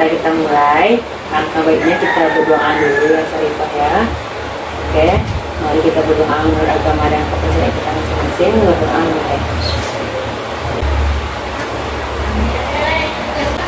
kita mulai. Angka baiknya kita berdoa dulu ya Sarifah ya. Oke, mari kita berdoa menurut agama dan kepercayaan kita masing-masing. Berdoa mulai.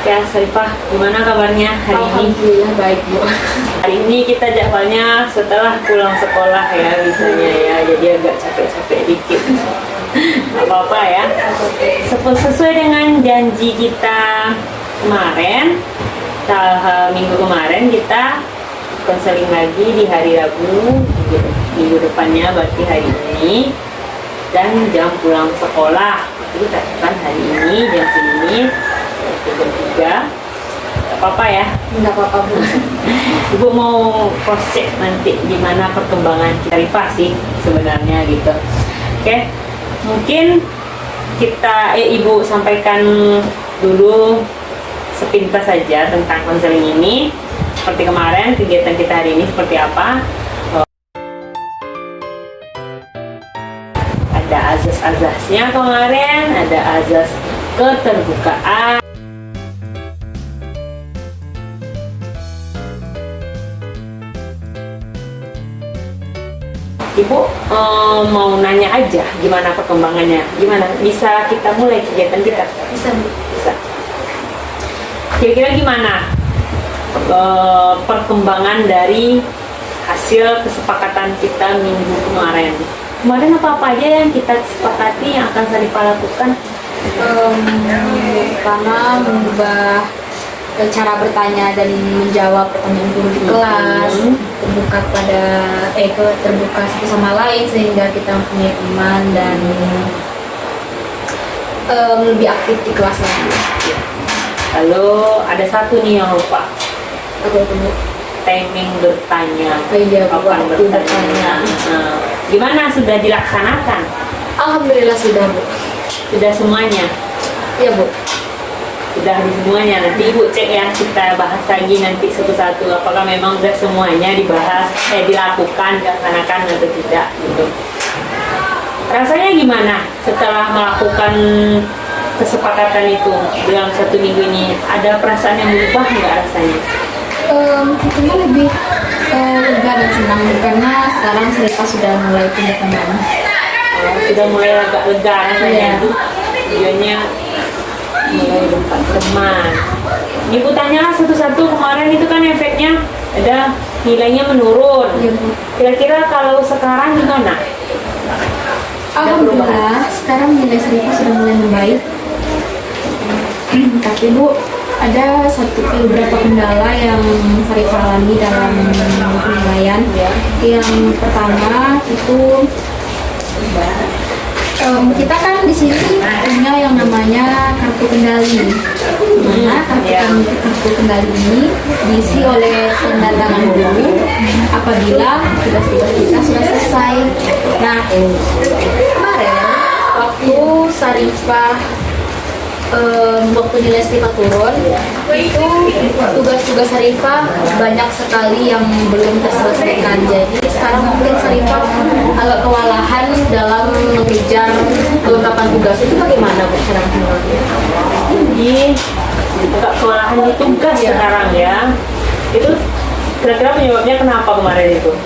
Ya Sarifah, gimana kabarnya hari ini? Alhamdulillah baik Bu. Hari ini kita jadwalnya setelah pulang sekolah ya biasanya ya, jadi agak capek-capek dikit. Gak apa-apa ya. Sesuai dengan janji kita kemarin, minggu kemarin kita konseling lagi di hari Rabu, minggu depannya berarti hari ini, dan jam pulang sekolah itu kan hari ini jam segini, jam 3. Gak apa-apa ya? Enggak apa-apa Bu. Ibu mau cross check nanti gimana perkembangan Sarifah sih sebenarnya gitu. Oke, mungkin Ibu sampaikan dulu sepintas saja tentang konseling ini. Seperti kemarin, kegiatan kita hari ini seperti apa? Ada azas-azasnya kemarin, ada azas keterbukaan. Ibu mau nanya aja gimana perkembangannya, gimana bisa kita mulai kegiatan kita? Bisa Bu. Bisa. Kira-kira gimana perkembangan dari hasil kesepakatan kita minggu kemarin? Kemarin apa aja yang kita sepakati yang akan Sarifah lakukan? Pertama mengubah cara bertanya dan menjawab pertanyaan guru di kelas, terbuka satu sama lain sehingga kita mempunyai teman dan lebih aktif di kelas lagi. Lalu ada satu nih yang lupa, Apa itu Bu? timing bertanya. Iya, Kapan waktu bertanya? Nah, gimana sudah dilaksanakan? Alhamdulillah sudah Bu. Sudah semuanya? Iya Bu. Sudah di semuanya. Nanti Ibu cek ya, kita bahas lagi nanti satu-satu apakah memang sudah semuanya dibahas, dilakukan, dilaksanakan atau tidak gitu. Rasanya gimana setelah melakukan kesepakatan itu dalam 1 minggu ini? Ada perasaan yang berubah nggak rasanya? Kita lebih lega dan senang karena sekarang Sarifah sudah mulai punya teman. Sudah mulai agak lega rasanya. Iya. Tujuannya mulai dapat teman. Ibu tanyalah satu-satu, kemarin itu kan efeknya ada nilainya menurun. Iya Bu. Kira-kira kalau sekarang gimana? Alhamdulillah sekarang nilai Sarifah sudah mulai membaik. Tapi Bu, ada beberapa kendala yang Sarifah alami dalam penilaian. Ya. Yang pertama itu kita kan di sini punya yang namanya kartu kendali. Nah, kartu kendali ini diisi oleh tanda tangan guru apabila tugas-tugas kita sudah selesai. Nah, kemarin waktu Sarifah waktu nilai Sarifah turun, itu tugas-tugas Sarifah banyak sekali yang belum terselesaikan. Jadi sekarang mungkin Sarifah agak kewalahan dalam mengejar kelengkapan tugas. Itu bagaimana Bu cara menilainya? Jadi agak kewalahan di tugas sekarang ya. Itu kira-kira penyebabnya kenapa kemarin itu?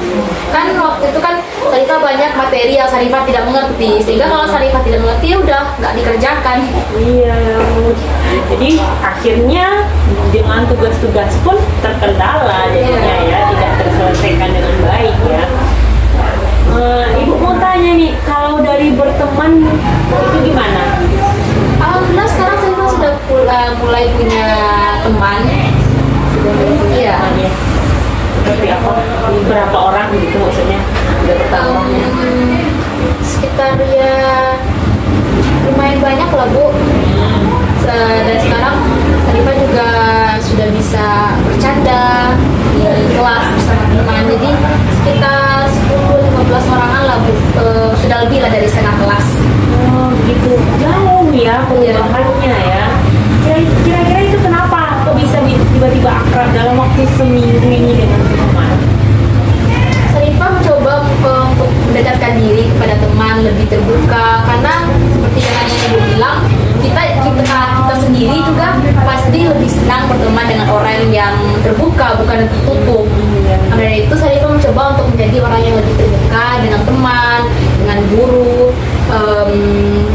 Kan waktu itu kan Sarifah banyak materi yang Sarifah tidak mengerti, sehingga kalau Sarifah tidak mengerti ya udah nggak dikerjakan. Iya. Jadi akhirnya dengan tugas-tugas pun terkendala jadinya ya, tidak terselesaikan dengan baik ya. Ibu mau tanya nih, kalau dari berteman itu gimana? Alhamdulillah sekarang Sarifah sudah mulai punya teman. Iya. Seperti apa? Berapa orang gitu maksudnya? Udah bertambahnya? Sekitar ya lumayan banyak lah Bu. Dan sekarang Sarifah juga sudah bisa bercanda di kelas bersama teman. Jadi sekitar 10-15 orangan lah Bu. Sudah lebih lah dari setengah kelas. Oh gitu, jauh ya perubahannya ya. Kira-kira itu kenapa kok bisa tiba-tiba akrab dalam waktu seminggu ini dengan teman? Sarifah mencoba untuk mendekatkan diri kepada teman, lebih terbuka, karena seperti yang Ibu bilang, kita sendiri juga pas Jadi lebih senang berteman dengan orang yang terbuka, bukan yang tertutup. Maka dari itu Sarifah mencoba untuk menjadi orang yang lebih terbuka dengan teman, dengan guru.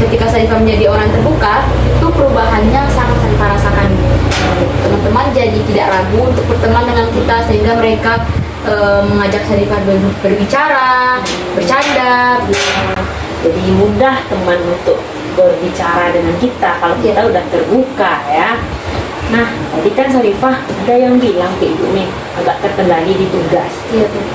Ketika Sarifah menjadi orang terbuka, itu perubahannya sangat Sarifah rasakan. Teman-teman jadi tidak ragu untuk berteman dengan kita, sehingga mereka mengajak Sarifah berbicara, bercanda. Jadi mudah teman untuk berbicara dengan kita kalau kita udah terbuka ya. Nah, tadi kan Sarifah ada yang bilang ke Ibu nih agak terkendali di tugas. Iya tuh.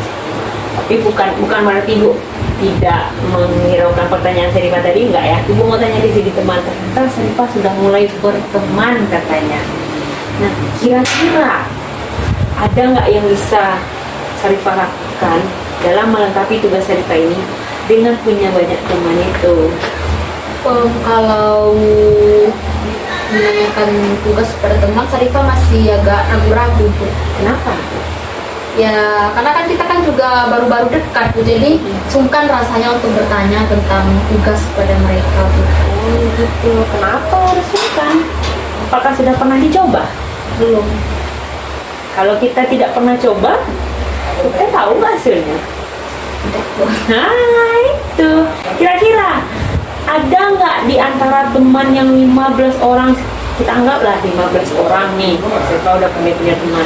Tapi bukan berarti Ibu tidak menghiraukan pertanyaan Sarifah tadi, enggak ya. Ibu mau tanya di sini teman, ternyata Sarifah sudah mulai berteman katanya. Nah, kira-kira ada nggak yang bisa Sarifah lakukan dalam melengkapi tugas Sarifah ini dengan punya banyak teman itu? Kalau menanyakan tugas pada teman, Sarifah masih agak ragu-ragu Bu. Kenapa? Ya, karena kan kita kan juga baru-baru dekat Bu, jadi sungkan rasanya untuk bertanya tentang tugas pada mereka Bu. Oh gitu. Kenapa harus sungkan? Apakah sudah pernah dicoba? Belum. Kalau kita tidak pernah coba, kita tahu nggak hasilnya? Nah itu. Kira-kira ada nggak di antara teman yang 15 orang, kita anggaplah 15 orang nih, Sarifah udah punya teman.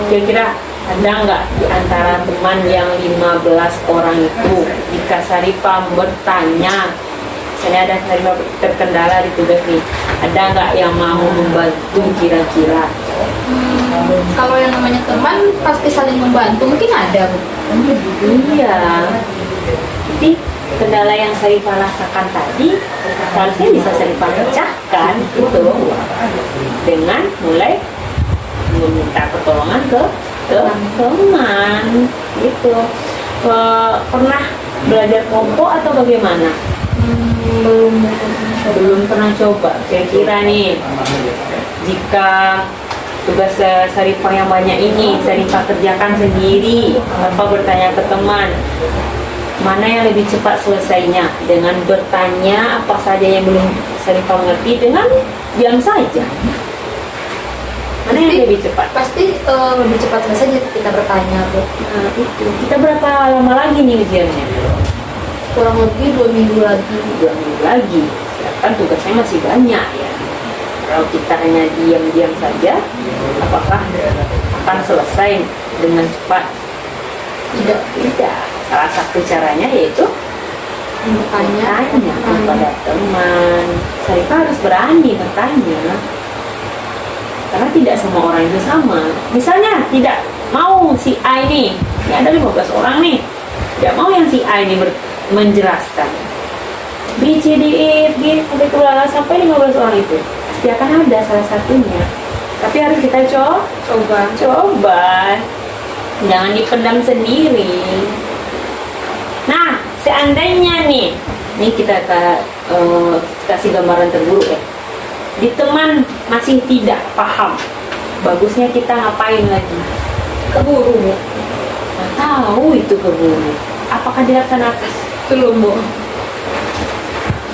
Kira-kira ada nggak di antara teman yang 15 orang itu, jika Sarifah bertanya, misalnya ada Sarifah terkendala di tugas nih, ada nggak yang mau membantu kira-kira? Kalau yang namanya teman pasti saling membantu, mungkin ada Bu. Iya. Jadi kendala yang Sarifah rasakan tadi harusnya bisa Sarifah pecahkan itu dengan mulai meminta pertolongan ke teman gitu. Pernah belajar kelompok atau bagaimana? Belum pernah coba. Kira-kira nih, jika tugas Sarifah yang banyak ini Sarifah kerjakan sendiri tanpa bertanya ke teman, mana yang lebih cepat selesainya? Dengan bertanya apa saja yang belum Sarifah mengerti dengan diam saja? Mana yang lebih cepat? Pasti lebih cepat selesai jika kita bertanya Bu. Nah, itu. Kita berapa lama lagi nih ujiannya? Kurang lebih 2 minggu lagi. 2 minggu lagi. Sedangkan tugasnya masih banyak ya. Kalau kita hanya diam-diam saja, apakah akan selesai dengan cepat? Tidak. Salah satu caranya yaitu bertanya kepada teman. Sarifah harus berani bertanya, karena tidak semua orang itu sama. Misalnya tidak mau si A ini ada 15 orang nih, tidak mau yang si A ini menjelaskan B, C, D, E, F, G sampai 15 orang itu, pasti akan ada salah satunya. Tapi harus kita coba, jangan dipendam sendiri. Nah, seandainya nih kita kasih gambaran terburuk ya. Di teman masih tidak paham, bagusnya kita ngapain lagi? Ke guru Bu. Nggak tahu itu ke guru. Apakah dilaksanakan? Belum Bu.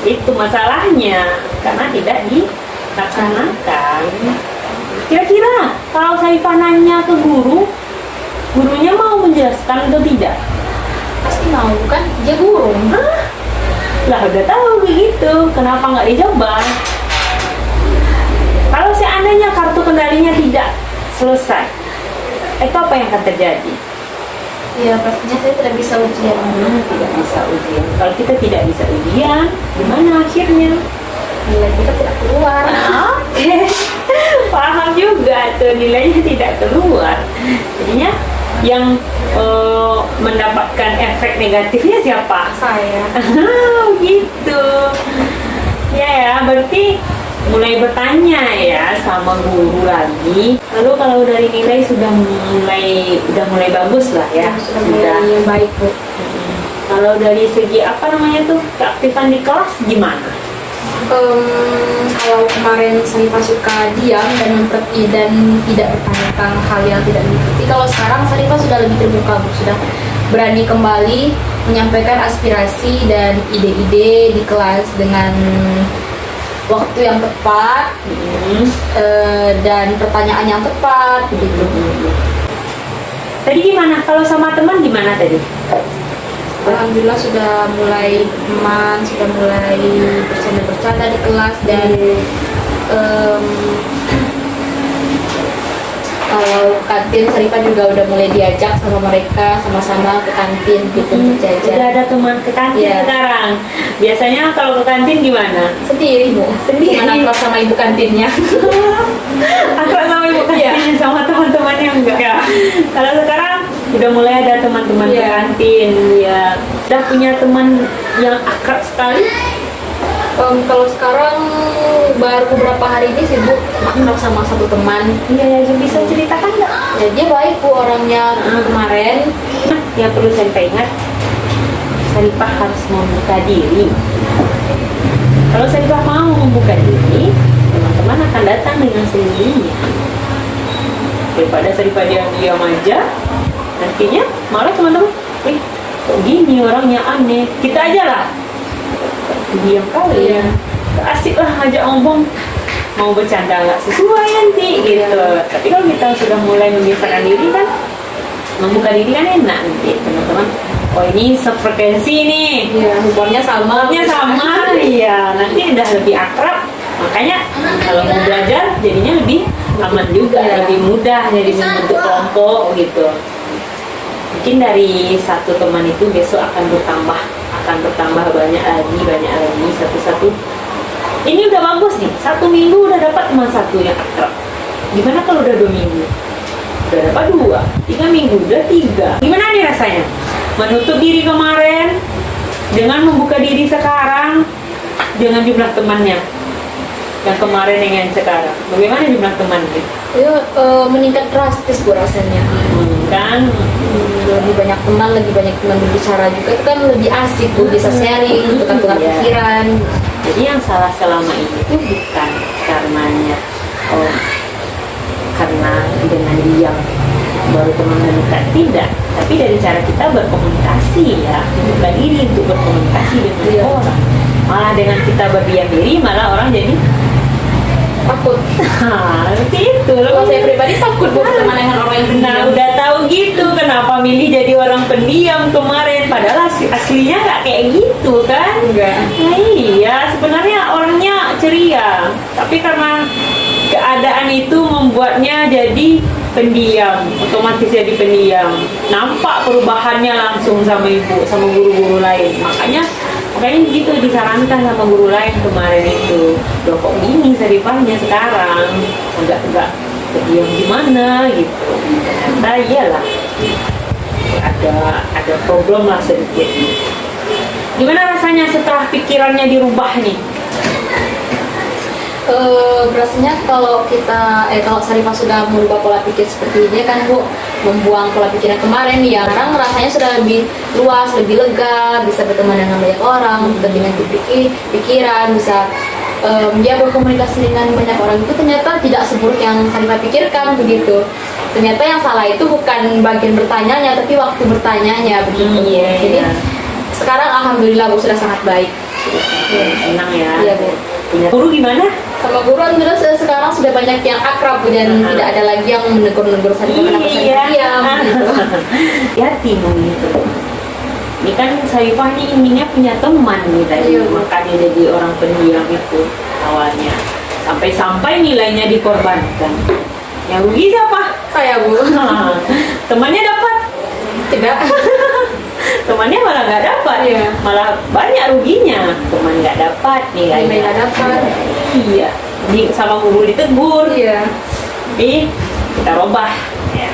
Itu masalahnya, karena tidak dilaksanakan. Kira-kira kalau Sarifah nanya ke guru, gurunya mau menjelaskan atau tidak? Pasti mau kan, dia guru. Lah udah tahu begitu, kenapa nggak dicoba? Kalau seandainya kartu kendalinya tidak selesai, itu apa yang akan terjadi? Ya pastinya saya tidak bisa ujian. Tidak bisa ujian. Kalau kita tidak bisa ujian, gimana akhirnya? Nilai kita tidak keluar. Oke, paham juga tuh, nilainya tidak keluar. Jadinya yang mendapatkan efek negatifnya siapa? Saya. Gitu. Ya, berarti mulai bertanya ya sama guru lagi. Lalu kalau dari nilai sudah mulai bagus lah ya. Sudah mulai baik Bu. Kalau dari segi keaktifan di kelas gimana? Kalau kemarin Sarifah suka diam dan tidak bertanya tentang hal yang tidak diikuti, kalau sekarang Sarifah sudah lebih terbuka Bu, sudah berani kembali menyampaikan aspirasi dan ide-ide di kelas dengan waktu yang tepat, dan pertanyaan yang tepat begitu. Tadi gimana? Kalau sama teman gimana tadi? Alhamdulillah sudah mulai teman, sudah mulai bercanda-bercanda di kelas, dan kalau kantin Sarifah juga udah mulai diajak sama mereka sama-sama ke kantin gitu untuk Udah jajan. ada teman ke kantin Iya. sekarang. Biasanya kalau ke kantin gimana? Sendiri Bu, Sendiri. Cuman akrab sama ibu kantinnya. Akrab sama ibu Iya. kantin sama teman-temannya enggak? Kalau sekarang udah mulai ada teman-teman ke Iya. kantin, ya. Udah punya teman yang akrab sekali. Kalau sekarang baru beberapa hari ini sih Bu akrab sama satu teman. Iya, ya, bisa ceritakan nggak? Ya, dia baik Bu orangnya. Kemarin Yang perlu Sarifah ingat, Sarifah harus membuka diri. Kalau Sarifah mau membuka diri, teman-teman akan datang dengan sendirinya. Daripada Sarifah diam-diam aja, nantinya malah teman-teman, kok gini orangnya aneh. Kita aja lah diam kali ya, asik lah ngajak ngomong, mau bercanda nggak sesuai nanti gitu. Tapi kalau kita sudah mulai membiasakan diri kan, membuka diri kan enak nanti teman-teman. Oh ini sefrekuensi nih, ya humornya sama. umurnya sama, iya nanti udah lebih akrab. Makanya kalau mau belajar jadinya lebih aman juga, Iya. lebih mudah jadi membentuk kelompok gitu. Mungkin dari satu teman itu besok akan bertambah banyak lagi satu-satu. Ini udah bagus nih, 1 minggu udah dapat teman satu yang akrab. Gimana kalau udah 2 minggu? Udah dapat 2, 3 minggu udah 3. Gimana nih rasanya? Menutup diri kemarin dengan membuka diri sekarang dengan jumlah temannya. Yang kemarin dengan yang sekarang. Bagaimana jumlah temannya? Ya, meningkat drastis Bu rasanya. Kan Lebih banyak teman, lebih banyak teman berbicara juga, itu kan lebih asik Bu, bisa sharing, tukar-tukar Iya. pikiran. jadi yang salah selama ini tuh bukan karenanya karena dengan diam baru teman mendekat, tidak, tapi dari cara kita berkomunikasi ya, membuka diri untuk berkomunikasi dengan Iya. orang. Malah dengan kita berdiam diri malah orang jadi Takut. seperti itu Kalau loh. saya pribadi takut Bu berteman dengan orang yang Nah pendiam. udah tahu gitu kenapa milih jadi orang pendiam kemarin, padahal aslinya nggak kayak gitu kan. Enggak. Nah, iya sebenarnya orangnya ceria, tapi karena keadaan itu membuatnya jadi pendiam, otomatis jadi pendiam. Nampak perubahannya langsung sama ibu, sama guru-guru lain. Makanya gitu disarankan sama guru lain kemarin itu. Loh kok gini Sarifahnya sekarang? Enggak pendiam gimana gitu. Ternyata iyalah ada problem lah sedikit. Gimana rasanya setelah pikirannya dirubah nih? Berasanya kalau Sarifah sudah merubah pola pikir seperti ini kan Bu, membuang pola pikir yang kemarin, ya sekarang rasanya sudah lebih luas, lebih lega, bisa berteman dengan banyak orang, dengan pikiran, bisa dia berkomunikasi dengan banyak orang. Itu ternyata tidak seburuk yang Sarifah pikirkan begitu. Ternyata yang salah itu bukan bagian bertanyanya, tapi waktu bertanyanya begitu. Iya, Jadi iya. sekarang alhamdulillah Bu sudah sangat baik. Senang ya. Iya Bu. Punya guru gimana? Sama guru alhamdulillah sekarang sudah banyak yang akrab Bu, dan tidak ada lagi yang menegur-negur Sarifah kenapa Sarifah diam gitu. Hati gitu. Ini kan Sarifah ini inginnya punya teman nih tadi, Iya, Bu. makanya jadi orang pendiam itu awalnya. Sampai-sampai nilainya dikorbankan. Yang rugi siapa? Saya Bu. Temannya dapat, Tidak. temannya malah nggak dapat. Iya. Malah banyak ruginya. Teman nggak dapat nilainya. Nilai nggak dapat. Iya. Sama guru ditegur. Iya. Tapi kita robah ya.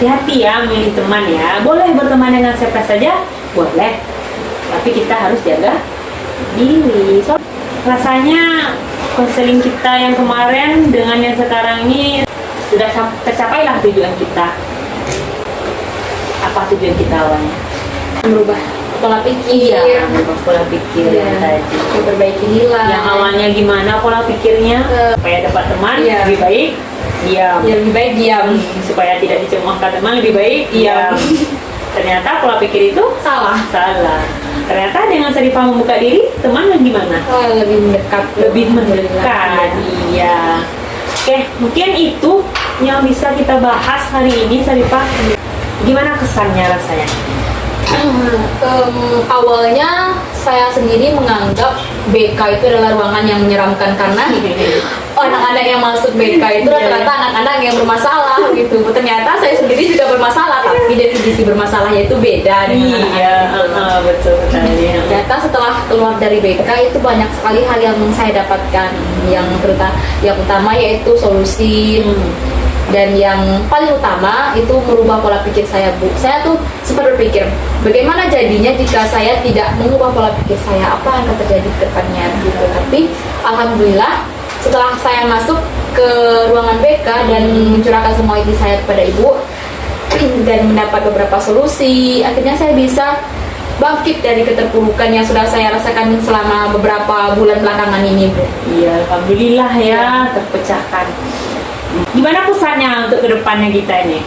Hati-hati ya milih teman ya. Boleh berteman dengan siapa saja, boleh, tapi kita harus jaga diri. So, rasanya konseling kita yang kemarin dengan yang sekarang ini sudah tercapai lah tujuan kita. Apa tujuan kita awalnya? Merubah pola pikir. Merubah pola pikir yang Iya. tadi. Memperbaiki nilai. Yang awalnya gimana pola pikirnya? Supaya dapat teman, Iya. lebih baik diam. Ya, lebih baik diam. Supaya tidak dicemoohkan teman, lebih baik diam. Ternyata pola pikir itu Salah. salah. Ternyata dengan Sarifah membuka diri, teman gimana? Lebih mendekat. Lebih mendekat. Iya. Oke, mungkin itu yang bisa kita bahas hari ini, Sarifah. Gimana kesannya rasanya? Awalnya saya sendiri menganggap BK itu adalah ruangan yang menyeramkan karena anak-anak yang masuk BK itu rata-rata anak-anak yang bermasalah gitu. Ternyata saya sendiri juga bermasalah, tapi definisi bermasalahnya itu beda dengan anak-anak. Betul sekali. Ternyata setelah keluar dari BK itu banyak sekali hal yang saya dapatkan, yang utama yaitu solusi. Dan yang paling utama itu merubah pola pikir saya, Bu. Saya tuh sempat berpikir, bagaimana jadinya jika saya tidak mengubah pola pikir saya, apa yang akan terjadi ke depannya gitu. Tapi alhamdulillah setelah saya masuk ke ruangan BK dan mencurahkan semua ide saya kepada Ibu dan mendapat beberapa solusi, akhirnya saya bisa bangkit dari keterpurukan yang sudah saya rasakan selama beberapa bulan belakangan ini, Bu. Iya, alhamdulillah ya, terpecahkan. Gimana pesannya untuk kedepannya kita ini?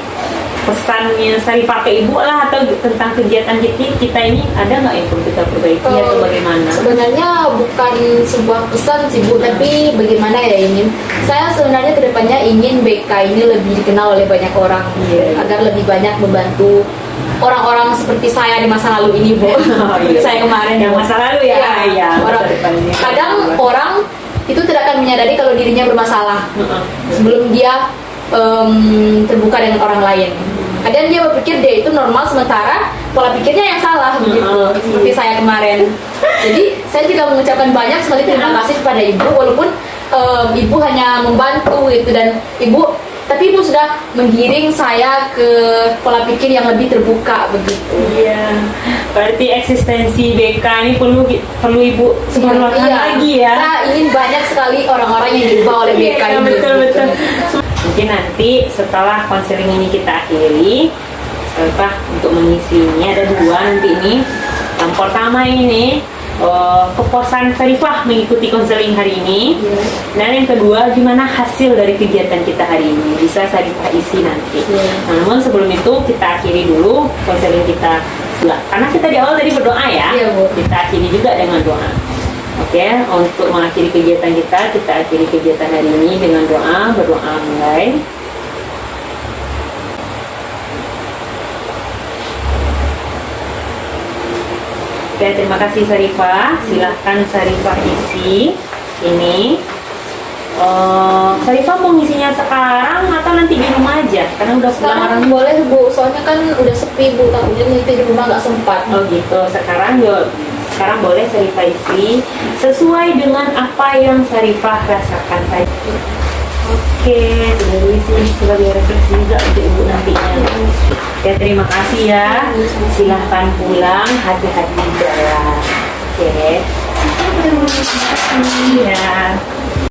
Pesannya Sarifah ke Ibu lah, atau tentang kegiatan kita ini ada nggak yang perlu kita perbaiki atau bagaimana? Sebenarnya bukan sebuah pesan sih, Bu, tapi bagaimana ya ini? Saya sebenarnya kedepannya ingin BK ini lebih dikenal oleh banyak orang, agar lebih banyak membantu orang-orang seperti saya di masa lalu ini, Bu. Seperti saya kemarin yang masa lalu ya. Iya. Kadang orang itu tidak akan menyadari kalau dirinya bermasalah sebelum dia terbuka dengan orang lain. Kadang dia berpikir dia itu normal, sementara pola pikirnya yang salah begitu. Seperti saya kemarin. Jadi saya juga mengucapkan banyak sekali terima kasih kepada Ibu, walaupun Ibu hanya membantu gitu, dan tapi Ibu sudah menggiring saya ke pola pikir yang lebih terbuka begitu. Iya. Berarti eksistensi BK ini perlu Ibu sebarluaskan lagi ya. Saya ingin banyak sekali orang-orang yang diubah oleh BK ini. Betul. Mungkin nanti setelah konseling ini kita akhiri, untuk mengisinya ada 2 nanti ini. Yang pertama ini kepuasan Sarifah mengikuti konseling hari ini, dan yang kedua gimana hasil dari kegiatan kita hari ini bisa Sarifah isi nanti. Nah, namun sebelum itu kita akhiri dulu konseling kita, karena kita di awal tadi berdoa ya. Kita akhiri juga dengan doa. Oke, untuk mengakhiri kegiatan kita akhiri kegiatan hari ini dengan berdoa mulai. Oke, terima kasih Sarifah. Silahkan Sarifah isi ini. Sarifah mau ngisinya sekarang atau nanti di rumah aja? Karena udah sekarang boleh, Bu. Soalnya kan udah sepi, Bu. Takutnya nanti di rumah nggak sempat. Oh gitu. Sekarang boleh Sarifah isi sesuai dengan apa yang Sarifah rasakan tadi. Oke, tunggu isi sebagai refleksi juga untuk Ibu nantinya. Oke, terima kasih ya. Silahkan pulang, hati-hati di jalan. Oke. Ya.